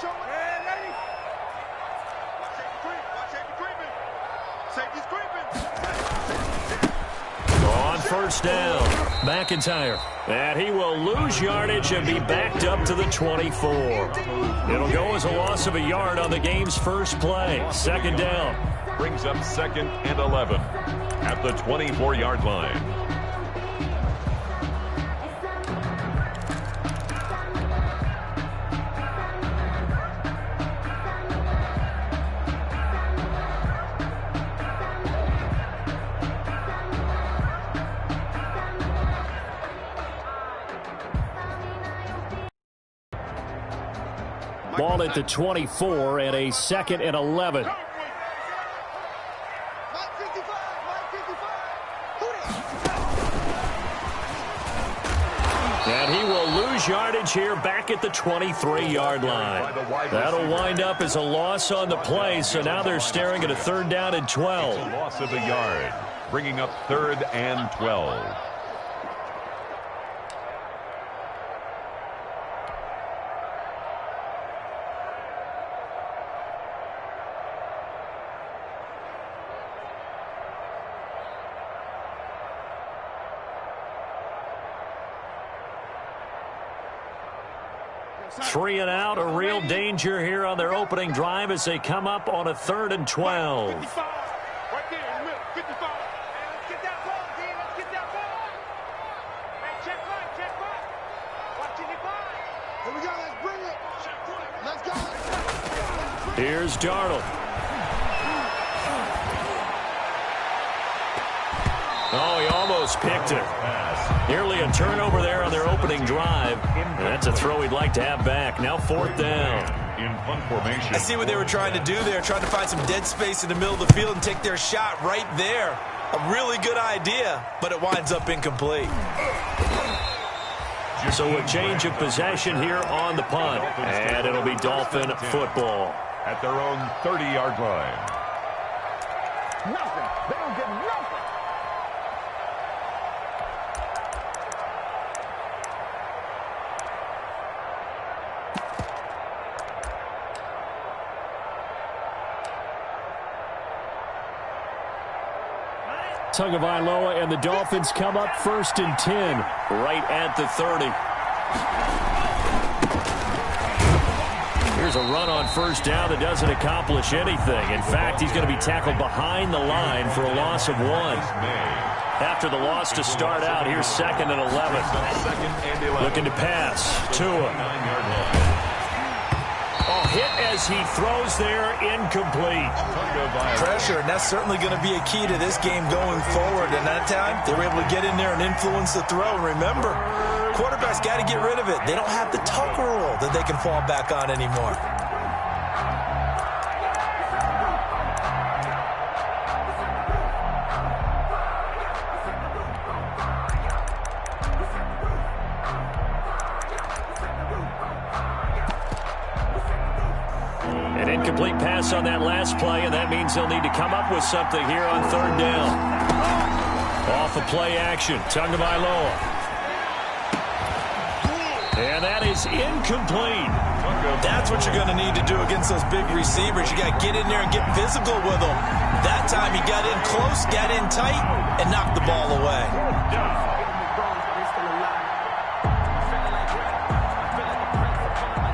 On first down, McIntyre. And he will lose yardage and be backed up to the 24. It'll go as a loss of a yard on the game's first play. Second down. Brings up 2nd and 11 at the 24-yard line. Ball at the 24 and a 2nd and 11. And he will lose yardage here back at the 23-yard line. That'll wind up as a loss on the play, so now they're staring at a 3rd down and 12. A loss of a yard, bringing up 3rd and 12. Three and out, a real danger here on their opening drive as they come up on a 3rd and 12. Right there in the middle, 55. Let's get that ball, D. Let's get that ball. Hey, check right, check right. Watch it, here we go, let's bring it. Let's go. Here's Darnold. Oh, he almost picked it. Nearly a turnover there on their opening drive. And that's a throw he'd like to have back. Now 4th down. In punt formation. I see what they were trying to do there, trying to find some dead space in the middle of the field and take their shot right there. A really good idea, but it winds up incomplete. So a change of possession here on the punt. And it'll be Dolphin football. At their own 30-yard line. Nothing. They don't get nothing. Tagovailoa and the Dolphins come up 1st and 10, right at the 30. Here's a run on 1st down that doesn't accomplish anything. In fact, he's going to be tackled behind the line for a loss of 1. After the loss to start out, here's 2nd and 11. Looking to pass. Tua. Oh, hit as he throws there, incomplete. Pressure, and that's certainly going to be a key to this game going forward. And that time, they were able to get in there and influence the throw. Remember, quarterbacks got to get rid of it. They don't have the Tucker rule that they can fall back on anymore. Incomplete pass on that last play, and that means they'll need to come up with something here on 3rd down. Off of play action, Tagovailoa. And that is incomplete. That's what you're going to need to do against those big receivers. You got to get in there and get physical with them. That time he got in close, got in tight, and knocked the ball away.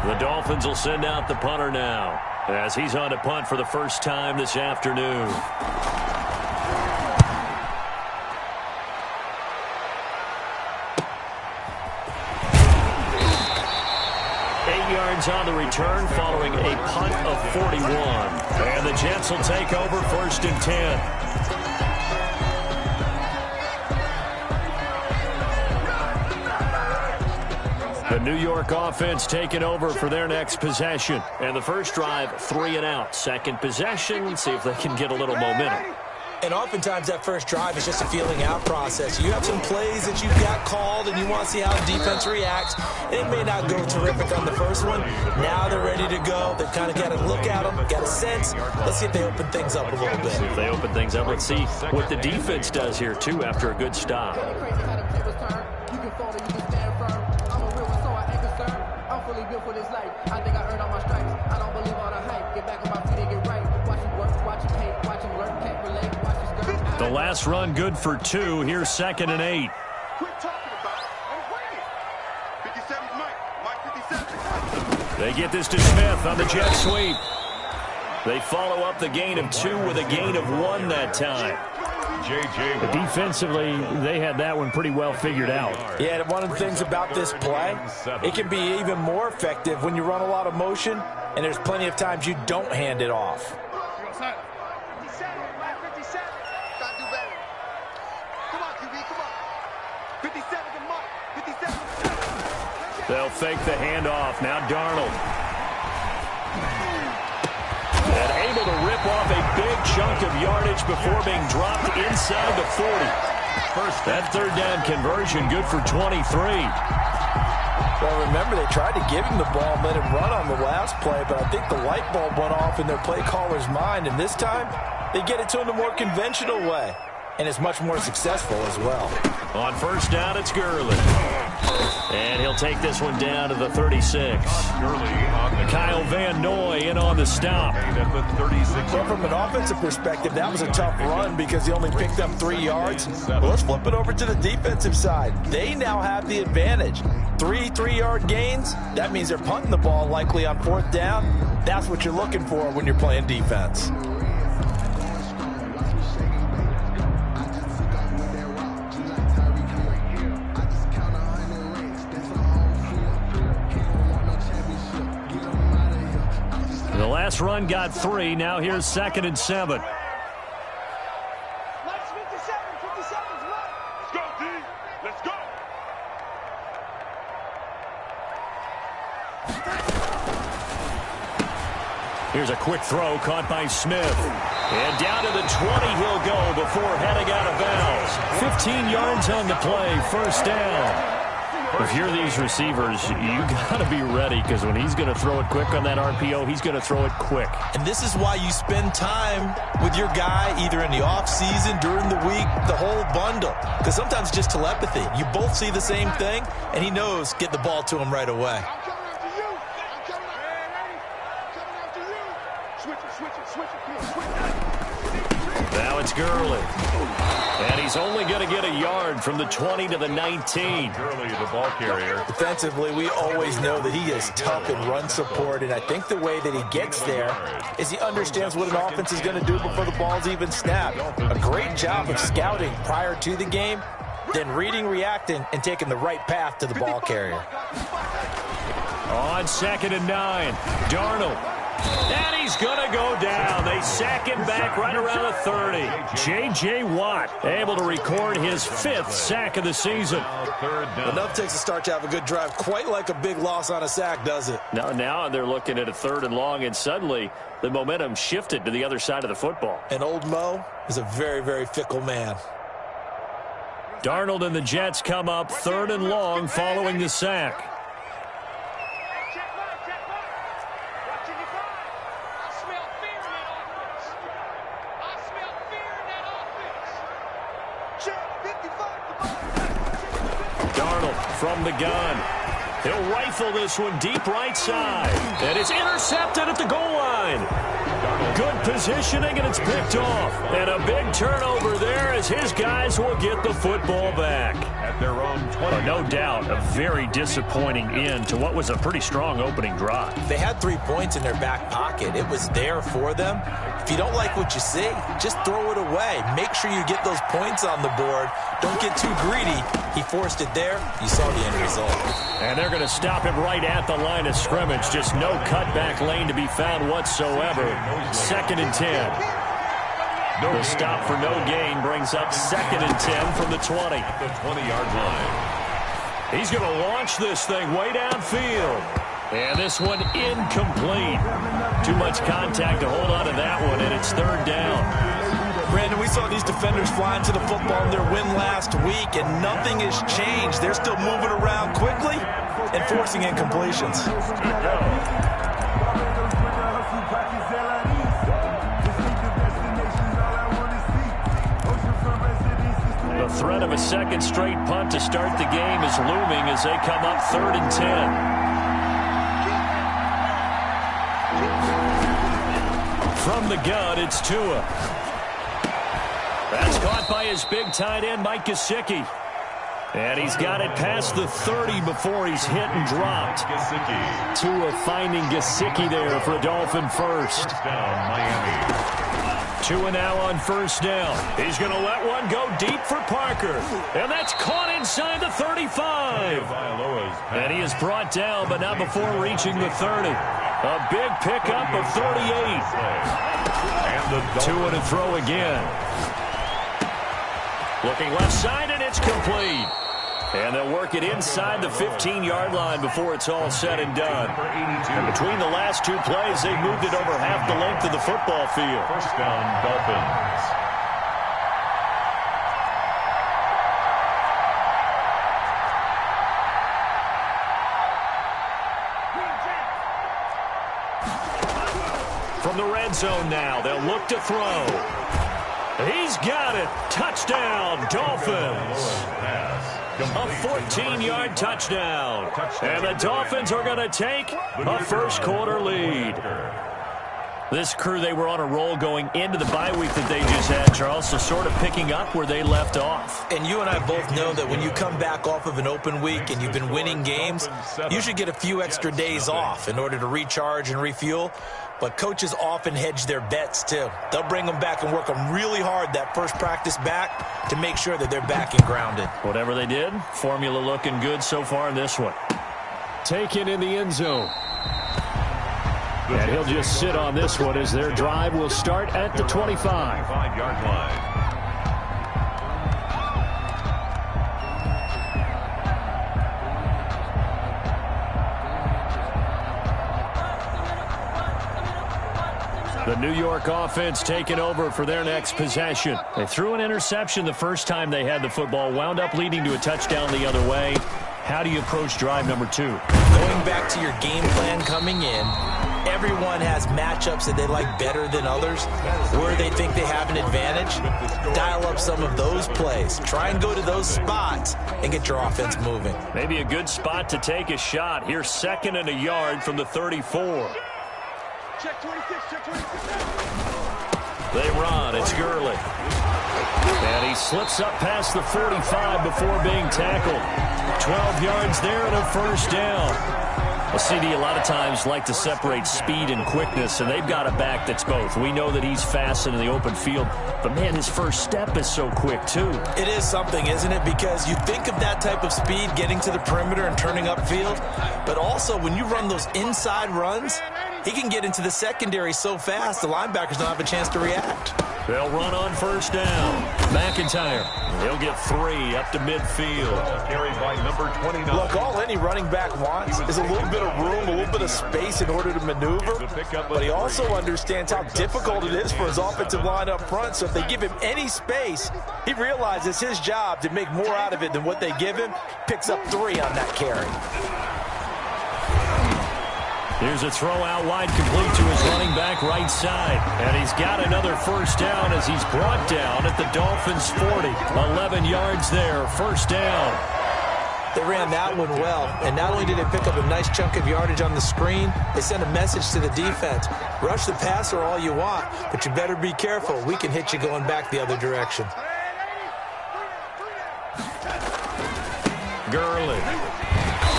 The Dolphins will send out the punter now, as he's on to punt for the first time this afternoon. 8 yards on the return following a punt of 41. And the Jets will take over 1st and 10. The New York offense taking over for their next possession. And the first drive, 3 and out. Second possession, see if they can get a little momentum. And oftentimes that first drive is just a feeling out process. You have some plays that you've got called and you want to see how the defense reacts. It may not go terrific on the first one. Now they're ready to go. They've kind of got to look at them, got a sense. Let's see if they open things up a little bit. See if they open things up. Let's see what the defense does here, too, after a good stop. For this life, I think I earned all my stripes. The last run good for 2. Here's 2nd and 8. Quit talking about it and bring it. 57's Mike. Mike 57. They get this to Smith on the jet sweep. They follow up the gain of 2 with a gain of 1 that time. J.J. Defensively, they had that one pretty well figured out. Yeah, and one of the things about this play, it can be even more effective when you run a lot of motion, and there's plenty of times you don't hand it off. 57, Mike 57. Gotta do better. Come on, QB, come on. 57 to Mike. 57. They'll fake the handoff. Now Darnold. And able to rip off a big chunk of yardage before being dropped inside the 40. That 3rd down conversion good for 23. Well, remember, they tried to give him the ball and let him run on the last play, but I think the light bulb went off in their play caller's mind, and this time they get it to him the more conventional way, and it's much more successful as well. On 1st down, it's Gurley. And he'll take this one down to the 36. Kyle Van Noy in on the stop. Well, from an offensive perspective, that was a tough run because he only picked up 3 yards. Well, let's flip it over to the defensive side. They now have the advantage. 3 3-yard gains, that means they're punting the ball likely on 4th down. That's what you're looking for when you're playing defense. The last run got 3. Now here's 2nd and 7. Mike's 57. 57's Mike. Let's go, D. Let's go. Here's a quick throw caught by Smith. And down to the 20 he'll go before heading out of bounds. 15 yards on the play, 1st down. If you're these receivers, you got to be ready because when he's going to throw it quick on that RPO, he's going to throw it quick. And this is why you spend time with your guy either in the offseason, during the week, the whole bundle. Because sometimes it's just telepathy. You both see the same thing, and he knows get the ball to him right away. I'm coming after you. I'm coming after you. Switch it. Come on, switch it. Now it's Gurley. And he's only going to get a yard from the 20 to the 19. Gurley, the ball carrier. Defensively, we always know that he is tough in run support, and I think the way that he gets there is he understands what an offense is going to do before the ball's even snapped. A great job of scouting prior to the game, then reading, reacting, and taking the right path to the ball carrier. On 2nd and 9, Darnold. And he's going to go down. They sack him back right around the 30. J.J. Watt able to record his 5th sack of the season. Enough takes a start to have a good drive. Quite like a big loss on a sack, does it? Now they're looking at a 3rd and long, and suddenly the momentum shifted to the other side of the football. And old Mo is a very, very fickle man. Darnold and the Jets come up 3rd and long following the sack. From the gun. He'll rifle this one deep right side. And it's intercepted at the goal line. Good positioning, and it's picked off. And a big turnover there as his guys will get the football back. At their own 20. No doubt, a very disappointing end to what was a pretty strong opening drive. They had 3 points in their back pocket. It was there for them. If you don't like what you see, just throw it away. Make sure you get those points on the board. Don't get too greedy. He forced it there. You saw the end result. And they're going to stop him right at the line of scrimmage. Just no cutback lane to be found whatsoever. 2nd and 10. The stop for no gain brings up 2nd and 10 from the 20. At the 20-yard line. He's going to launch this thing way downfield. And this one incomplete. Too much contact to hold on to that one, and it's 3rd down. Brandon, we saw these defenders flying to the football in their win last week, and nothing has changed. They're still moving around quickly and forcing incompletions. The threat of a 2nd straight punt to start the game is looming as they come up 3rd and 10. From the gun, it's Tua. That's caught by his big tight end, Mike Gesicki. And he's got it past the 30 before he's hit and dropped. Tua finding Gesicki there for a Dolphin first. Down, Miami. Tua now on first down. He's going to let one go deep for Parker. And that's caught inside the 35. And he is brought down, but not before reaching the 30. A big pickup of 38. Tua to throw again. Looking left side, and it's complete. And they'll work it inside the 15-yard line before it's all said and done. And between the last two plays, they've moved it over half the length of the football field. First down, Dolphins. From the red zone now, they'll look to throw. He's got it. Touchdown, Dolphins. A 14-yard touchdown. And the Dolphins are going to take a first-quarter lead. This crew, they were on a roll going into the bye week that they just had, Charles, so sort of picking up where they left off. And you and I both know that when you come back off of an open week and you've been winning games, you should get a few extra days off in order to recharge and refuel. But coaches often hedge their bets, too. They'll bring them back and work them really hard that first practice back to make sure that they're back and grounded. Whatever they did, formula looking good so far in this one. Taken in the end zone. And he'll just sit on this one as their drive will start at the 25-yard line. The New York offense taking over for their next possession. They threw an interception the first time they had the football, wound up leading to a touchdown the other way. How do you approach drive number 2? Going back to your game plan coming in, everyone has matchups that they like better than others, where they think they have an advantage. Dial up some of those plays. Try and go to those spots and get your offense moving. Maybe a good spot to take a shot. Here's 2nd and a yard from the 34. Check 26, check 26. They run. It's Gurley. And he slips up past the 45 before being tackled. 12 yards there and a first down. Well, CD, a lot of times like to separate speed and quickness, and they've got a back that's both. We know that he's fast in the open field, but, man, his first step is so quick, too. It is something, isn't it? Because you think of that type of speed getting to the perimeter and turning upfield, but also when you run those inside runs, he can get into the secondary so fast the linebackers don't have a chance to react. They'll run on first down. McIntyre, he'll get 3 up to midfield. Carried by number 29. Look, all any running back wants is a little bit of room, a little bit of space in order to maneuver. But he also understands how difficult it is for his offensive line up front. So if they give him any space, he realizes his job to make more out of it than what they give him. Picks up 3 on that carry. Here's a throw out wide, complete to his running back right side. And he's got another first down as he's brought down at the Dolphins' 40. 11 yards there, first down. They ran that one well, and not only did they pick up a nice chunk of yardage on the screen, they sent a message to the defense. Rush the passer all you want, but you better be careful. We can hit you going back the other direction. Gurley.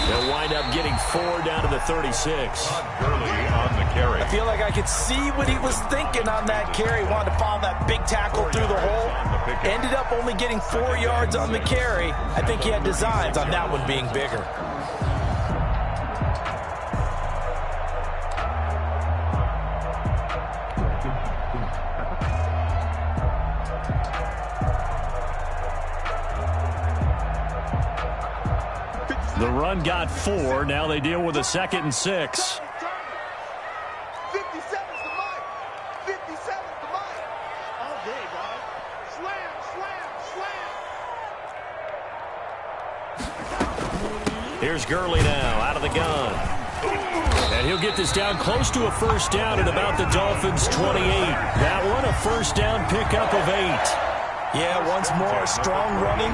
They'll wind up getting 4 down to the 36. Gurley on the carry. I feel like I could see what he was thinking on that carry. Wanted to follow that big tackle through the hole. Ended up only getting 4 yards on the carry. I think he had designs on that one being bigger. The run got 4. Now they deal with a 2nd and 6. 57's the mic. 57's the mic. All day, dog. Slam, slam, slam. Here's Gurley now out of the gun. And he'll get this down close to a first down at about the Dolphins' 28. That one a first down pickup of 8. Yeah, once more, strong running,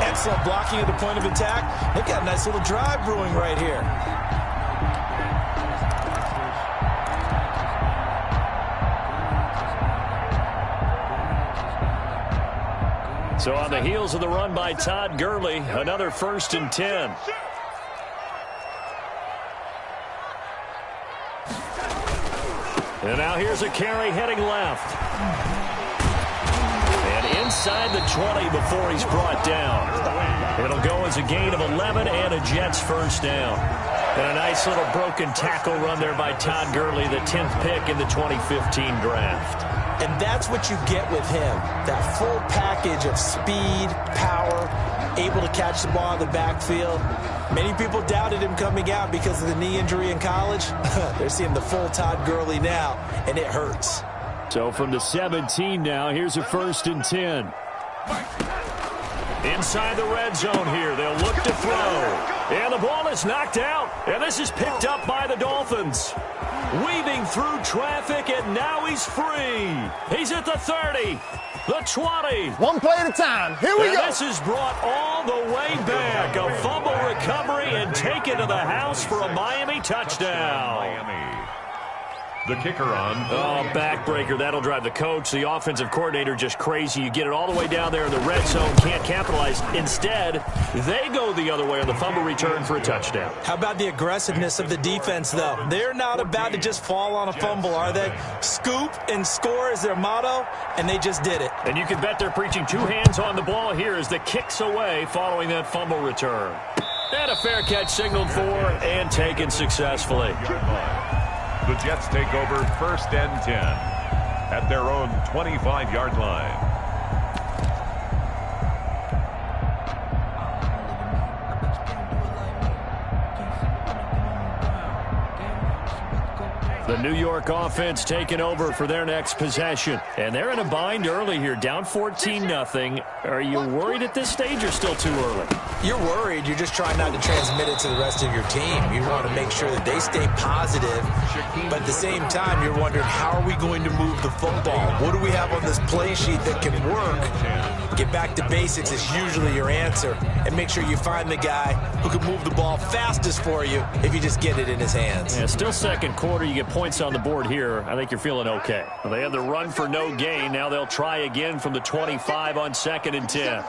excellent blocking at the point of attack. They've got a nice little drive brewing right here. So on the heels of the run by Todd Gurley, another 1st and 10. And now here's a carry heading left. And inside the 20 before he's brought down. It'll go as a gain of 11 and a Jets 1st down. And a nice little broken tackle run there by Todd Gurley, the 10th pick in the 2015 draft. And that's what you get with him, that full package of speed, power, able to catch the ball in the backfield. Many people doubted him coming out because of the knee injury in college. They're seeing the full Todd Gurley now, and it hurts. So from the 17 now, here's a 1st and 10. Inside the red zone here, they'll look to throw. And the ball is knocked out, and this is picked up by the Dolphins. Weaving through traffic, and now he's free. He's at the 30, the 20. One play at a time. Here we go. This is brought all the way back. A fumble recovery and taken to the house for a Miami touchdown. Miami. The kicker on. Oh, backbreaker. That'll drive the coach, the offensive coordinator, just crazy. You get it all the way down there in the red zone, can't capitalize. Instead, they go the other way on the fumble return for a touchdown. How about the aggressiveness of the defense, though? They're not about to just fall on a fumble, are they? Scoop and score is their motto, and they just did it. And you can bet they're preaching 2 hands on the ball here as the kick's away following that fumble return. And a fair catch signaled for and taken successfully. The Jets take over 1st and 10 at their own 25-yard line. The New York offense taking over for their next possession. And they're in a bind early here, down 14-0. Are you worried at this stage or still too early? You're worried. You're just trying not to transmit it to the rest of your team. You want to make sure that they stay positive. But at the same time, you're wondering, how are we going to move the football? What do we have on this play sheet that can work? Get back to basics is usually your answer. And make sure you find the guy who can move the ball fastest for you if you just get it in his hands. Yeah, still 2nd quarter. You get points on the board here. I think you're feeling okay. Well, they had the run for no gain. Now they'll try again from the 25 on 2nd and 10.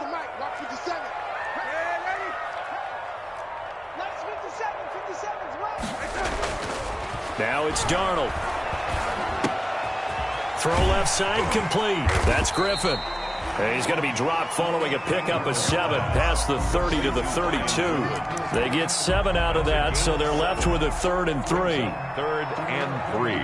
Now it's Darnold. Throw left side complete. That's Griffin. And he's going to be dropped following a pickup of 7 past the 30 to the 32. They get 7 out of that, so they're left with a 3rd and 3. 3rd and 3.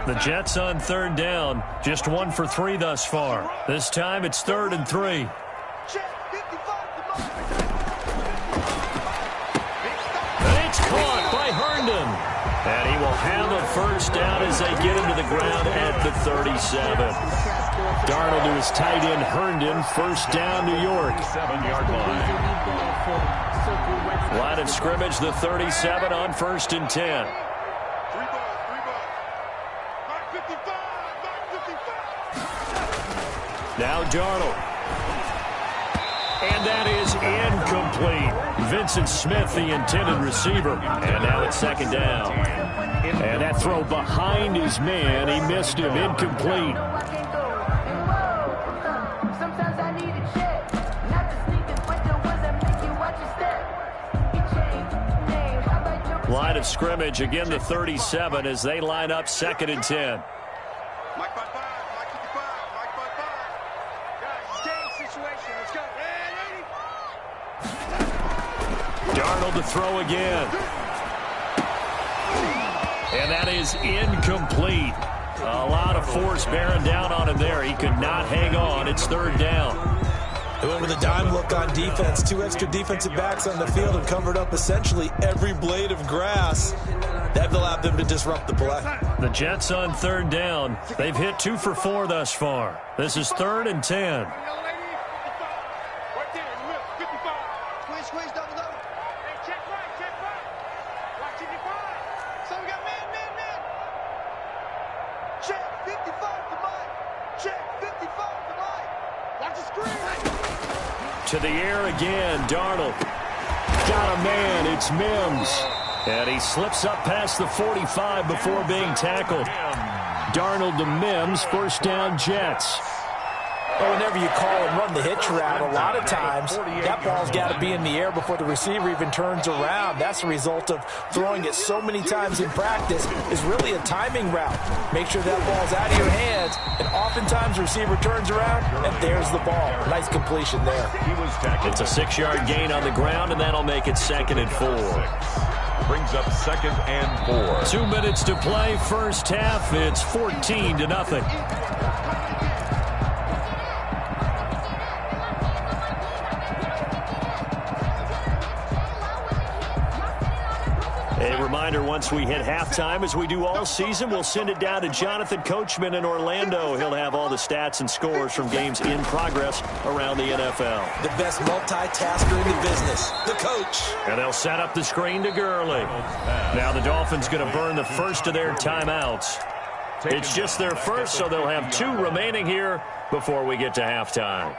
The Jets on 3rd down, just 1 for 3 thus far. This time it's 3rd and 3. Caught by Herndon. And he will have a 1st down as they get him to the ground at the 37. Darnold to his tight end Herndon. 1st down, New York. 7-yard line. Line of scrimmage, the 37 on 1st and 10. Now Darnold. And that is incomplete. Vincent Smith, the intended receiver. And now it's 2nd down. And that throw behind his man. He missed him. Incomplete. Line of scrimmage, again the 37 as they line up 2nd and 10. Darnold to throw again. And that is incomplete. A lot of force bearing down on him there. He could not hang on. It's 3rd down. They went with a dime look on defense. 2 extra defensive backs on the field and covered up essentially every blade of grass. That allowed them to disrupt the play. The Jets on 3rd down. They've hit 2 for 4 thus far. This is 3rd and 10. To the air again, Darnold. Got a man, it's Mims. And he slips up past the 45 before being tackled. Darnold to Mims, first down Jets. Well, whenever you call and run the hitch route, a lot of times that ball's got to be in the air before the receiver even turns around. That's the result of throwing it so many times in practice is really a timing route. Make sure that ball's out of your hands, and oftentimes the receiver turns around, and there's the ball. Nice completion there. It's a 6-yard gain on the ground, and that'll make it 2nd and 4. Brings up 2nd and 4. 2 minutes to play, first half. It's 14-0. A reminder, once we hit halftime, as we do all season, we'll send it down to Jonathan Coachman in Orlando. He'll have all the stats and scores from games in progress around the NFL. The best multitasker in the business, the coach. And they'll set up the screen to Gurley. Now the Dolphins going to burn the first of their timeouts. It's just their first, so they'll have 2 remaining here before we get to halftime.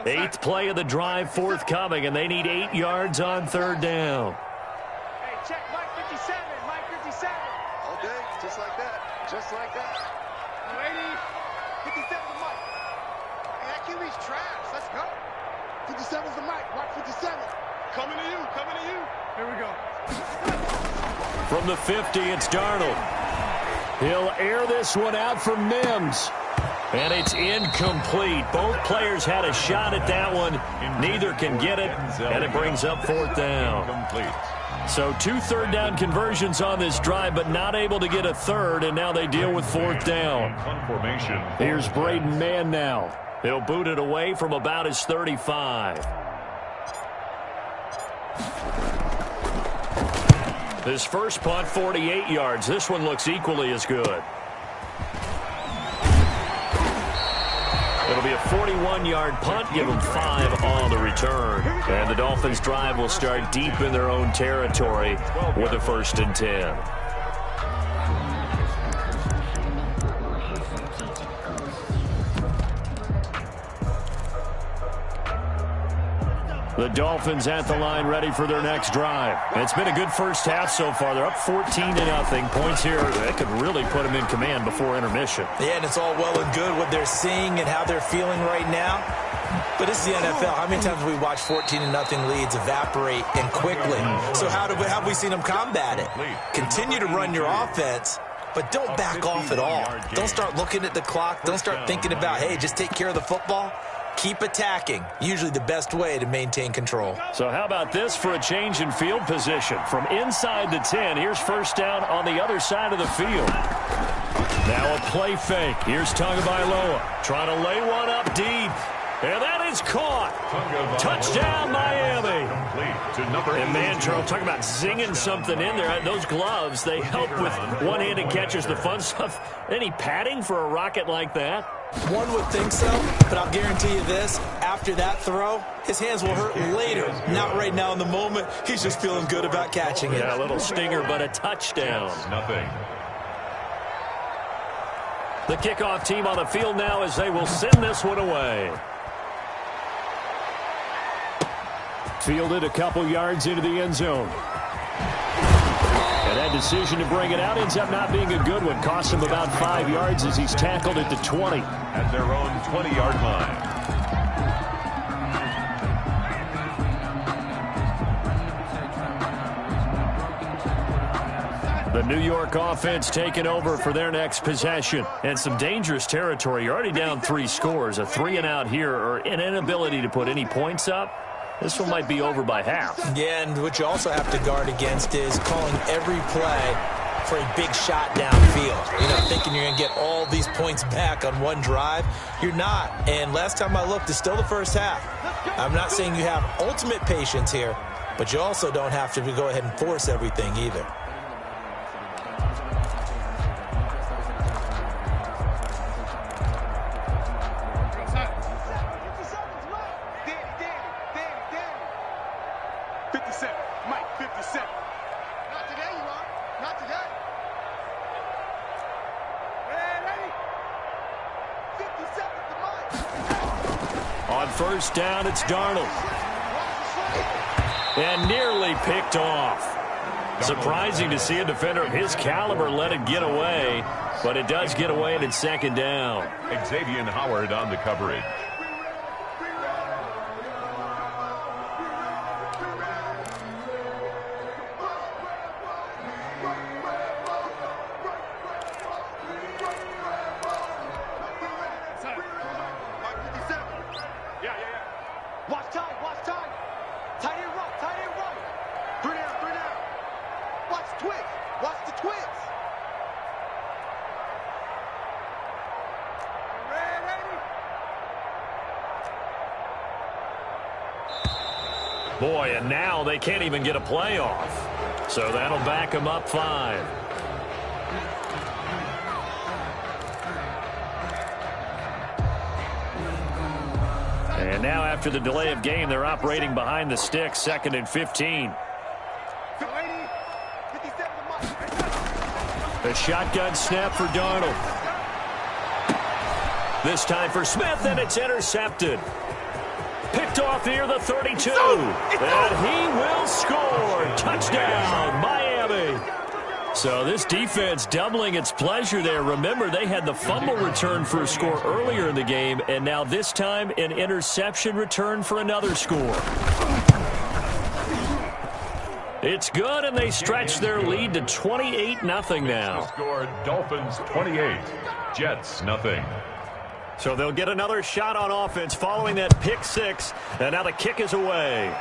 8th play of the drive forthcoming, and they need 8 yards on 3rd down. Hey, check Mike 57. Mike 57. Okay, just like that. Just like that. 57 to Mike. Hey, that QB's trash. Let's go. 57's the Mike. Mike 57. Coming to you. Coming to you. Here we go. From the 50, it's Darnold. He'll air this one out for Mims. And it's incomplete. Both players had a shot at that one. Neither can get it, and it brings up 4th down. So 2 third-down conversions on this drive, but not able to get a third, and now they deal with 4th down. Here's Braden Mann now. He'll boot it away from about his 35. His first punt, 48 yards. This one looks equally as good. It'll be a 41-yard punt, give them 5 on the return. And the Dolphins' drive will start deep in their own territory with a 1st and 10. The Dolphins at the line ready for their next drive. It's been a good first half so far. They're up 14-0. Points here, that could really put them in command before intermission. Yeah, and it's all well and good what they're seeing and how they're feeling right now. But this is the NFL. How many times have we watched 14-0 leads evaporate and quickly? So how have we seen them combat it? Continue to run your offense, but don't back off at all. Don't start looking at the clock. Don't start thinking about, hey, just take care of the football. Keep attacking. Usually the best way to maintain control. So how about this for a change in field position? From inside the 10, here's first down on the other side of the field. Now a play fake. Here's Tagovailoa trying to lay one up deep. And that is caught. Touchdown, Miami. And man, Charles, talking about zinging something in there. Those gloves, they help with one-handed catches, the fun stuff. Any padding for a rocket like that? One would think so, but I'll guarantee you this. After that throw, his hands will hurt later. Not right now in the moment. He's just feeling good about catching it. Yeah, a little stinger, but a touchdown. Nothing. The kickoff team on the field now as they will send this one away. Fielded a couple yards into the end zone. And that decision to bring it out ends up not being a good one. Costs him about 5 yards as he's tackled at the 20. At their own 20-yard line. The New York offense taking over for their next possession. And some dangerous territory. You're already down 3 scores. A 3-and-out here or an inability to put any points up. This one might be over by half. Yeah, and what you also have to guard against is calling every play for a big shot downfield. You know, thinking you're going to get all these points back on one drive. You're not. And last time I looked, it's still the first half. I'm not saying you have ultimate patience here, but you also don't have to go ahead and force everything either. first down. It's Darnold. And nearly picked off. Surprising to see a defender of his caliber let it get away, but it does get away and it's second down. Xavier Howard on the coverage. Boy, and now they can't even get a playoff. So that'll back them up 5. And now after the delay of game, they're operating behind the sticks, 2nd and 15. The shotgun snap for Darnold. This time for Smith, and it's intercepted. Picked off near the 32. And he will score. Touchdown, Miami. So this defense doubling its pleasure there. Remember, they had the fumble return for a score earlier in the game, and now this time an interception return for another score. It's good, and they stretch their lead to 28-0 now. Score Dolphins 28, Jets nothing. So they'll get another shot on offense following that pick 6, and now the kick is away.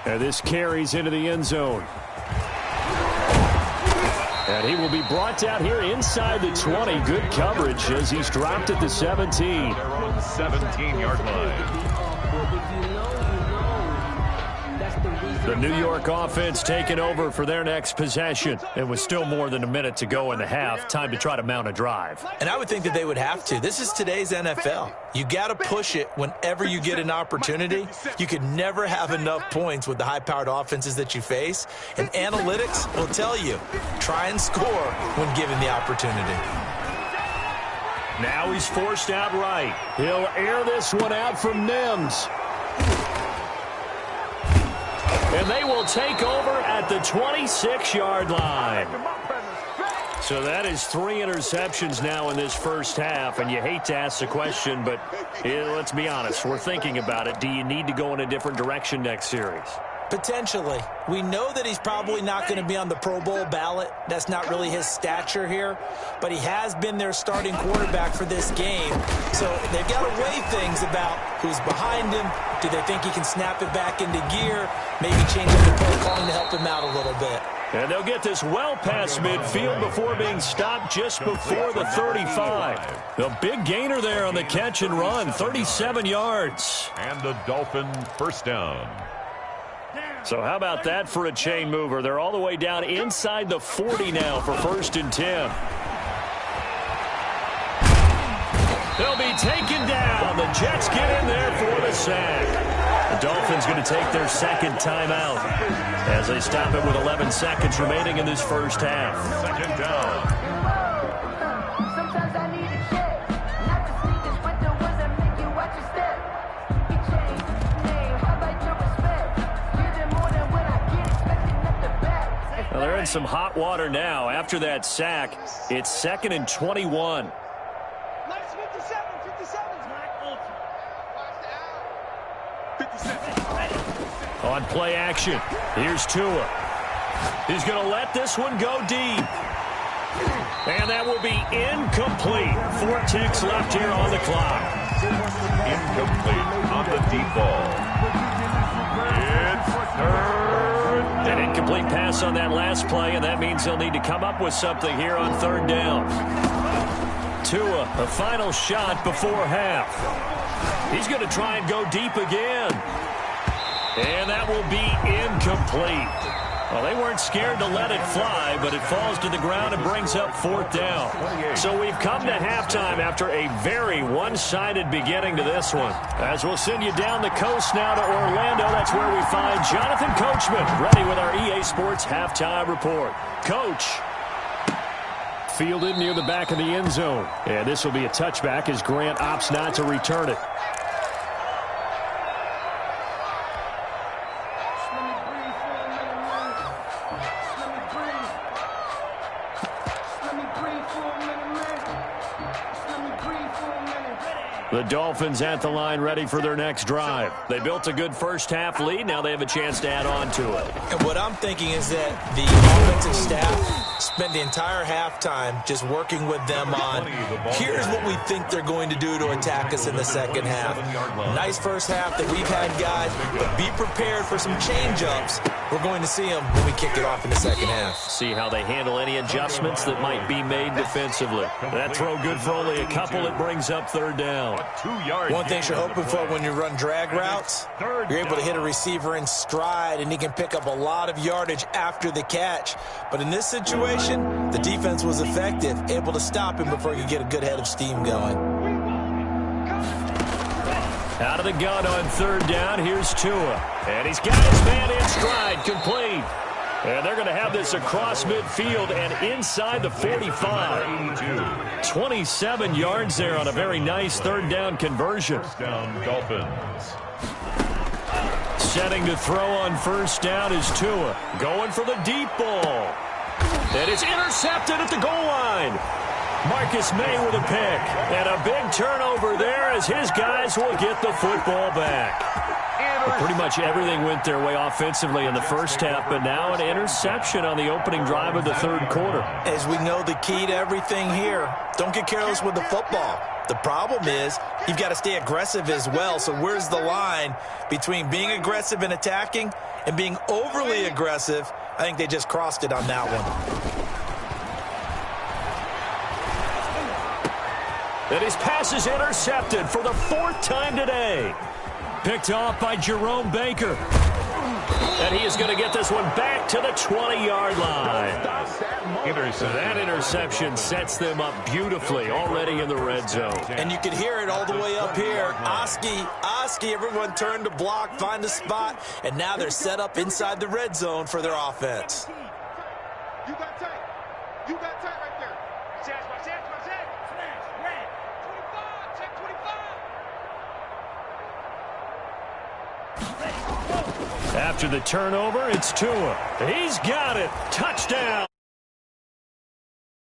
And this carries into the end zone. And he will be brought down here inside the 20. Good coverage as he's dropped at the 17. They're on the 17-yard line. The New York offense taking over for their next possession. And with still more than a minute to go in the half, time to try to mount a drive. And I would think that they would have to. This is today's NFL. You got to push it whenever you get an opportunity. You could never have enough points with the high-powered offenses that you face. And analytics will tell you, try and score when given the opportunity. Now he's forced out right. He'll air this one out from Mims. And they will take over at the 26-yard line. So that is 3 interceptions now in this first half, and you hate to ask the question, but let's be honest, we're thinking about it. Do you need to go in a different direction next series? Potentially. We know that he's probably not going to be on the Pro Bowl ballot. That's not really his stature here. But he has been their starting quarterback for this game. So they've got to weigh things about who's behind him. Do they think he can snap it back into gear? Maybe change up the play calling to help him out a little bit. And they'll get this well past midfield before being stopped just before the 35. The big gainer there on the catch and run, 37 yards. And the Dolphin first down. So how about that for a chain mover? They're all the way down inside the 40 now for 1st and 10. They'll be taken down. The Jets get in there for the sack. The Dolphins going to take their second timeout as they stop it with 11 seconds remaining in this first half. Second down. Well, they're in some hot water now. After that sack, it's 2nd and 21. On play action, here's Tua. He's going to let this one go deep. And that will be incomplete. 4 ticks left here on the clock. Incomplete on the deep ball. It's 3rd. An incomplete pass on that last play, and that means they'll need to come up with something here on 3rd down. Tua, a final shot before half. He's going to try and go deep again. And that will be incomplete. Well, they weren't scared to let it fly, but it falls to the ground and brings up 4th down. So we've come to halftime after a very one-sided beginning to this one. As we'll send you down the coast now to Orlando, that's where we find Jonathan Coachman, ready with our EA Sports Halftime Report. Coach. Fielded near the back of the end zone. And this will be a touchback as Grant opts not to return it. The Dolphins at the line ready for their next drive. They built a good first-half lead. Now they have a chance to add on to it. And what I'm thinking is that the offensive staff spent the entire halftime just working with them on, here's what we think they're going to do to attack us in the second half. Nice first half that we've had, guys, but be prepared for some change-ups. We're going to see them when we kick it off in the second half. See how they handle any adjustments that might be made defensively. That throw good for only a couple. It brings up third down. One thing you're hoping for when you run drag routes, you're able to hit a receiver in stride, and he can pick up a lot of yardage after the catch. But in this situation, the defense was effective, able to stop him before he could get a good head of steam going. Out of the gun on third down, here's Tua. And he's got his man in stride, complete. And they're going to have this across midfield and inside the 45. 27 yards there on a very nice third down conversion. First down, Dolphins. Setting to throw on first down is Tua. Going for the deep ball. And it's intercepted at the goal line. Marcus May with a pick. And a big turnover there as his guys will get the football back. Well, pretty much everything went their way offensively in the first half, but now an interception on the opening drive of the third quarter. As we know, the key to everything here, don't get careless with the football. The problem is you've got to stay aggressive as well. So where's the line between being aggressive and attacking and being overly aggressive? I think they just crossed it on that one. And his pass is intercepted for the fourth time today. Picked off by Jerome Baker. And he is going to get this one back to the 20-yard line. That interception sets them up beautifully already in the red zone. And you can hear it all the way up here. Oski, everyone turned to block, find a spot, and now they're set up inside the red zone for their offense. You got tight. You got tight right there. Watch that. Red. 25. Check 25. After the turnover, it's Tua. He's got it. Touchdown.